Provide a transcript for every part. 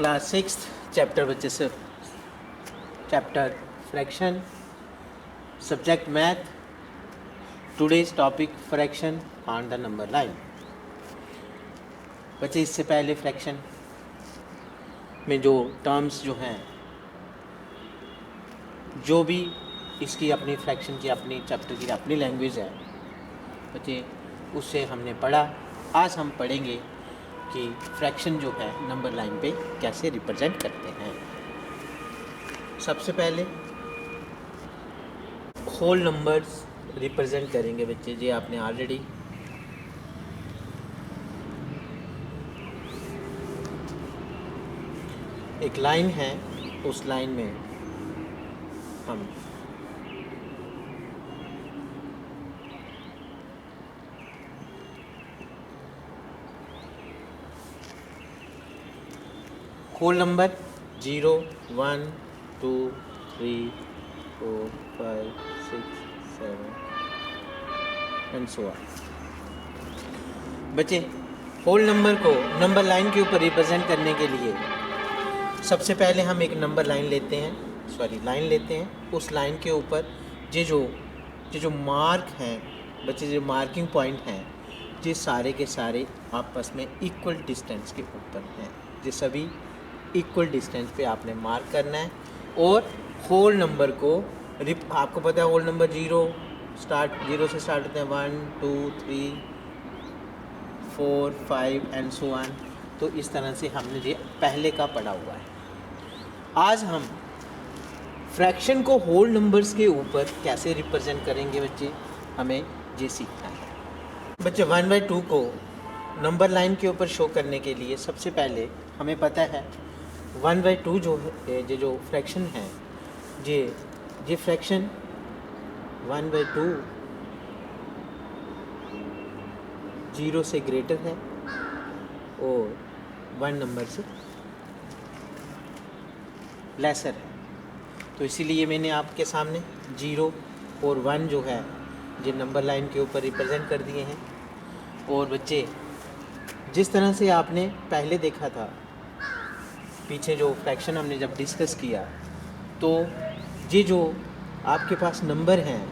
Class 6 chapter बच्चे से chapter fraction subject math today's topic fraction on the number line. बच्चे इससे पहले फ्रैक्शन में जो टर्म्स जो हैं, जो भी इसकी अपनी फ्रैक्शन की अपनी चैप्टर की अपनी लैंग्वेज है बच्चे, उससे हमने पढ़ा। आज हम पढ़ेंगे कि फ्रैक्शन जो है नंबर लाइन पे कैसे रिप्रेजेंट करते हैं। सबसे पहले होल नंबर्स रिप्रेजेंट करेंगे बच्चे जी। आपने ऑलरेडी एक लाइन है, उस लाइन में हम whole number 0, 1, 2, 3, 4, 5, 6, 7 and so on. बच्चे होल नंबर को नंबर लाइन के ऊपर रिप्रेजेंट करने के लिए सबसे पहले हम एक नंबर लाइन लेते हैं, उस लाइन के ऊपर जो मार्क हैं बच्चे, जो मार्किंग पॉइंट हैं, ये सारे के सारे आपस में इक्वल डिस्टेंस के ऊपर हैं। ये सभी इक्वल डिस्टेंस पे आपने मार्क करना है। और होल नंबर को आपको पता है होल नंबर 0 से स्टार्ट होते हैं, 1, 2, 3, 4, 5 एंड सो ऑन। तो इस तरह से हमने ये पहले का पढ़ा हुआ है। आज हम फ्रैक्शन को होल नंबर्स के ऊपर कैसे रिप्रेजेंट करेंगे बच्चे, हमें ये सीखना है। बच्चे 1/2 को नंबर लाइन के ऊपर शो करने के लिए सबसे पहले हमें पता है 1/2 जो है, जो फ्रैक्शन है, ये फ्रैक्शन 1/2 0 से ग्रेटर है और 1 नंबर से लेसर है। तो इसीलिए मैंने आपके सामने 0 और 1 जो है ये नंबर लाइन के ऊपर रिप्रेजेंट कर दिए हैं। और बच्चे जिस तरह से आपने पहले देखा था, पीछे जो फ्रैक्शन हमने जब डिस्कस किया, तो ये जो आपके पास नंबर हैं,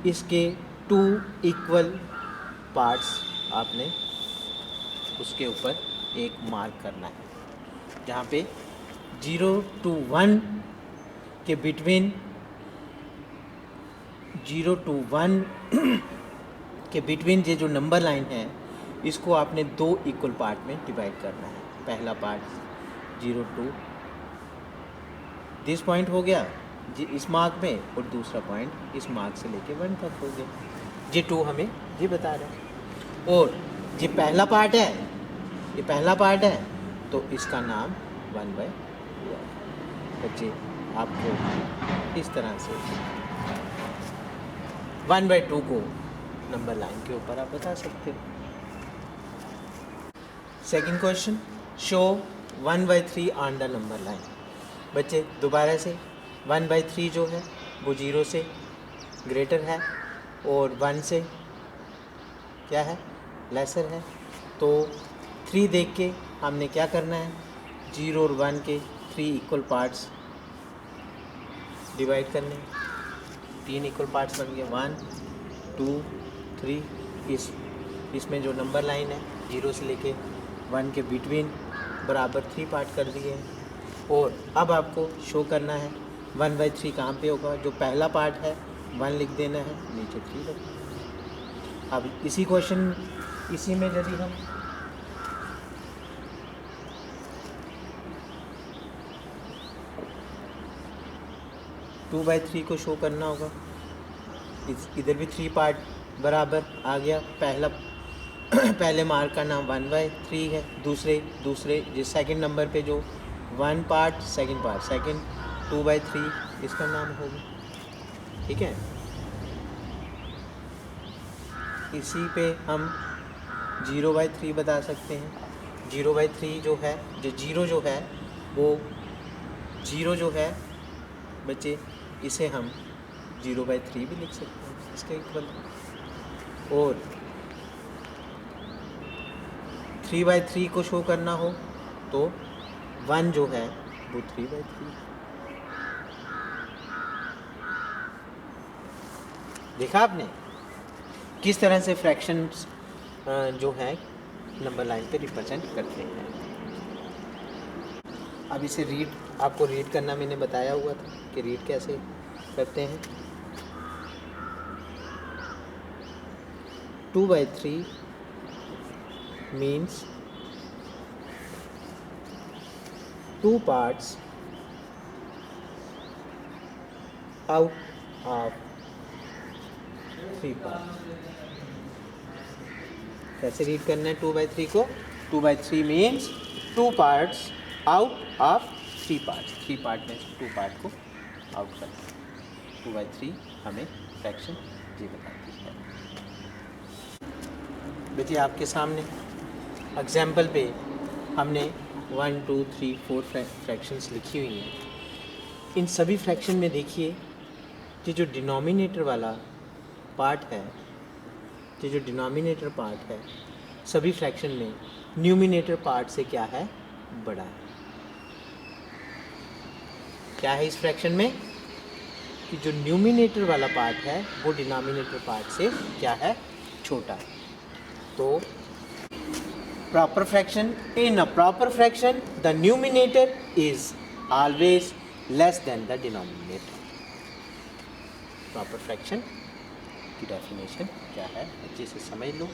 इसके 2 इक्वल पार्ट्स आपने उसके ऊपर एक मार्क करना है, जहाँ पे 0 to 1 के बिटवीन 0 to 1 के बिटवीन ये जो नंबर लाइन है, इसको आपने 2 इक्वल पार्ट में डिवाइड करना है। पहला पार्ट 0 to दिस पॉइंट हो गया जी इस मार्क में, और दूसरा पॉइंट इस मार्क से लेके 1 तक हो गया। ये 2 हमें ये बता रहा है। और ये पहला पार्ट है, तो इसका नाम 1/2 है। बच्चे आपको इस तरह से 1/2 को नंबर लाइन के ऊपर आप बता सकते हो। Second question, show 1/3 on the number line. बच्चे दोबारा से 1/3 जो है वो 0 से ग्रेटर है और 1 से क्या है, लेसर है। तो 3 देख के हमने क्या करना है, 0 और 1 के 3 इक्वल पार्ट्स डिवाइड करने। 3 इक्वल पार्ट्स बन गए, 1, 2, 3। इसमें जो नंबर लाइन है 0 से लेके 1 के बिटवीन बराबर 3 पार्ट कर दिए हैं। और अब आपको शो करना है 1/3 कहाँ पे होगा। जो पहला पार्ट है 1 लिख देना है, नीचे 3 लिख देना है। अब इसी में यदि हम टू बाई 3 को शो करना होगा, इधर भी 3 पार्ट बराबर आ गया। पहले मार्क का नाम 1/3 है, दूसरे जिस सेकंड नंबर पे जो 1 पार्ट सेकंड 2/3 इसका नाम होगा। ठीक है, इसी पे हम 0/3 बता सकते हैं। 0/3 जो है, जो 0 जो है वो 0 जो है बच्चे, इसे हम 0/3 भी लिख सकते हैं इसके इक्वल। और 3/3 को शो करना हो तो 1 जो है वो 3/3। देखा आपने किस तरह से फ्रैक्शंस जो है नंबर लाइन पे रिप्रेजेंट करते हैं। अब इसे आपको रीड करना मैंने बताया हुआ था कि रीड कैसे करते हैं। 2/3 means 2 parts out of 3 parts। कैसे रीड करना है 2/3 को? 2/3 means 2 parts out of 3 parts। 3 part में 2 पार्ट को आउट करना है। 2/3 हमें फ्रैक्शन ये बताती है। देखिए आपके सामने एग्जाम्पल पे हमने 1 2 3 4 फ्रैक्शंस लिखी हुई हैं। इन सभी फ्रैक्शन में देखिए कि जो डिनोमिनेटर वाला पार्ट है, कि जो डिनोमिनेटर पार्ट है सभी फ्रैक्शन में न्यूमिनेटर पार्ट से क्या है? बड़ा है। क्या है इस फ्रैक्शन में कि जो न्यूमिनेटर वाला पार्ट है वो डिनोमिनेटर पार्ट से क्या है? छोटा है। तो proper fraction, in a proper fraction the numerator is always less than the denominator। proper fraction की डेफिनेशन क्या है अच्छे से समझ लो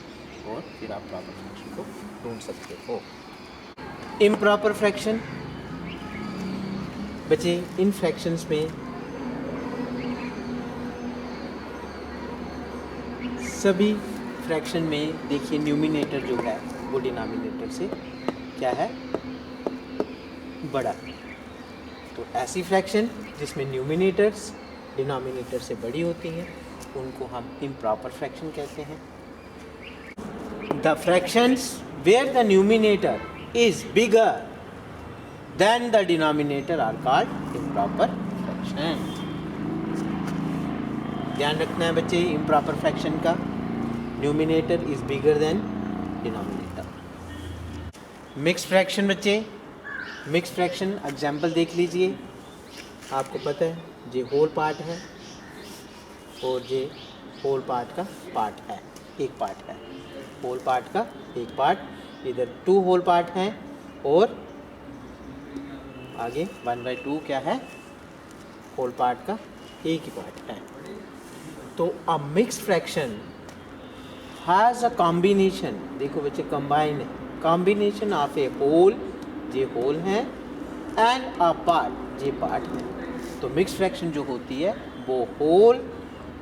और फिर आप proper fraction को ढूंढ सकते हो। improper fraction बच्चे इन fractions में सभी फ्रैक्शन में देखिए न्यूमिनेटर जो है वो डिनोमिनेटर से क्या है? बड़ा। तो ऐसी फ्रैक्शन जिसमें न्यूमिनेटर्स डिनोमिनेटर से बड़ी होती हैं उनको हम इम्प्रॉपर फ्रैक्शन कहते हैं। The fractions where the numerator is bigger than the denominator are called improper fraction. ध्यान रखना है बच्चे इम्प्रॉपर फ्रैक्शन का, numerator is bigger than denominator. Mix fraction बच्चे, मिक्स फ्रैक्शन एग्जाम्पल देख लीजिए। आपको पता है ये होल पार्ट है और ये होल पार्ट का पार्ट है, एक पार्ट है। होल पार्ट का एक पार्ट, इधर 2 होल पार्ट हैं और आगे 1/2 क्या है? होल पार्ट का एक ही पार्ट है। तो a mix fraction has a combination, देखो बच्चे कंबाइन है, कॉम्बिनेशन ऑफ ए होल, ये होल है, एंड अ पार्ट, ये पार्ट है। तो मिक्स फ्रैक्शन जो होती है वो whole,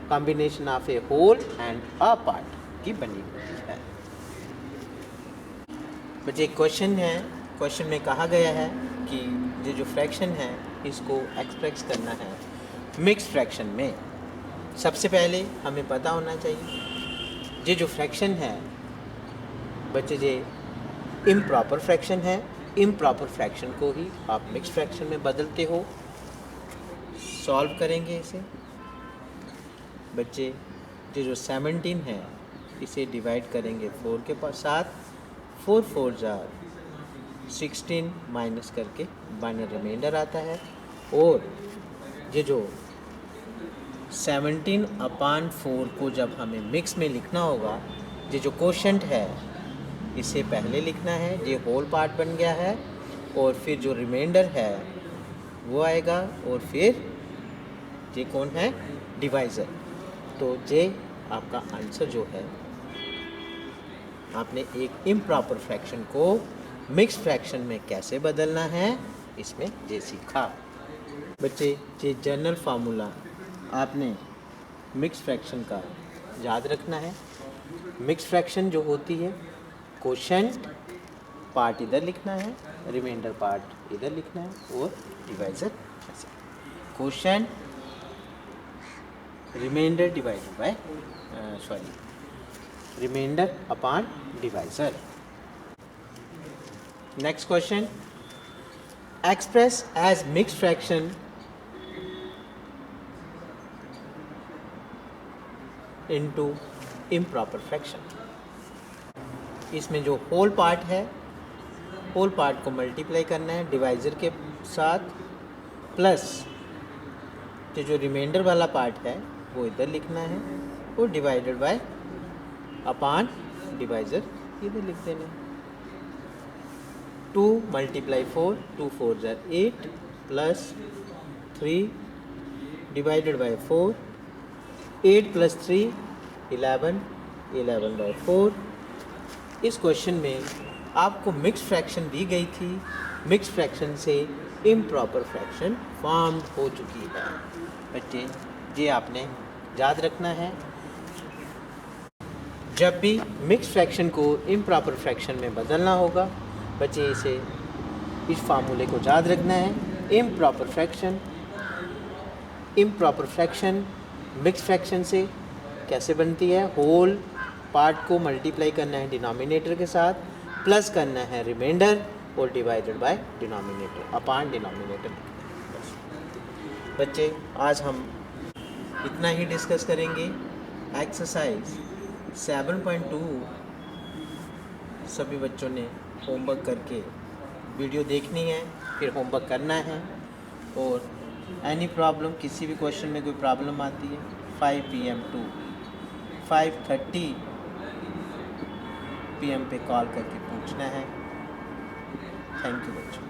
combination of a whole and a part की बनी होती है। बच्चे क्वेश्चन है, क्वेश्चन में कहा गया है कि ये जो फ्रैक्शन है इसको एक्सप्रेस करना है मिक्स फ्रैक्शन में। सबसे पहले हमें पता होना चाहिए ये जो फ्रैक्शन है बच्चे ये इम्प्रॉपर फ्रैक्शन है। इम्प्रॉपर फ्रैक्शन को ही आप मिक्स फ्रैक्शन में बदलते हो। सॉल्व करेंगे इसे बच्चे, ये जो 17 है इसे डिवाइड करेंगे 4 के साथ। 4 4 जार 16 माइनस करके बाइनरी रिमाइंडर आता है। और ये जो 17/4 को जब हमें मिक्स में लिखना होगा, ये जो कोशेंट है इसे पहले लिखना है, ये होल पार्ट बन गया है, और फिर जो रिमाइंडर है वो आएगा, और फिर ये कौन है? डिवाइज़र। तो ये आपका आंसर जो है, आपने एक इम्प्रॉपर फ्रैक्शन को मिक्स फ्रैक्शन में कैसे बदलना है इसमें ये सीखा। बच्चे ये जनरल फार्मूला आपने मिक्स फ्रैक्शन का याद रखना है। मिक्स फ्रैक्शन जो होती है कोशेंट पार्ट इधर लिखना है, रिमाइंडर पार्ट इधर लिखना है, और डिवाइज़र ऐसे। Quotient remainder divided by remainder upon divisor. Next question, express as mix fraction into improper fraction. इसमें जो होल पार्ट है होल पार्ट को मल्टीप्लाई करना है डिवाइज़र के साथ, प्लस जो रिमाइंडर वाला पार्ट है वो इधर लिखना है और डिवाइडेड बाय अपान डिवाइज़र इधर लिख देना है। 2 × 4, 2 4 = 8 प्लस 3 डिवाइडेड बाय 4, 8 + 3 11, 11/4। इस क्वेश्चन में आपको मिक्स फ्रैक्शन दी गई थी, मिक्स फ्रैक्शन से इम्प्रॉपर फ्रैक्शन फॉर्म हो चुकी है। बच्चे ये आपने याद रखना है, जब भी मिक्स फ्रैक्शन को इम्प्रॉपर फ्रैक्शन में बदलना होगा बच्चे इस फार्मूले को याद रखना है। इम्प्रॉपर फ्रैक्शन मिक्स फ्रैक्शन से कैसे बनती है, होल पार्ट को मल्टीप्लाई करना है डिनोमिनेटर के साथ, प्लस करना है रिमाइंडर और divided by denominator upon denominator. बच्चे आज हम इतना ही डिस्कस करेंगे। एक्सरसाइज 7.2 सभी बच्चों ने होमवर्क करके वीडियो देखनी है, फिर होमवर्क करना है। और एनी प्रॉब्लम, किसी भी क्वेश्चन में कोई प्रॉब्लम आती है 5 PM to 5:30 PM पे कॉल करके पूछना है। थैंक यू बच्चों।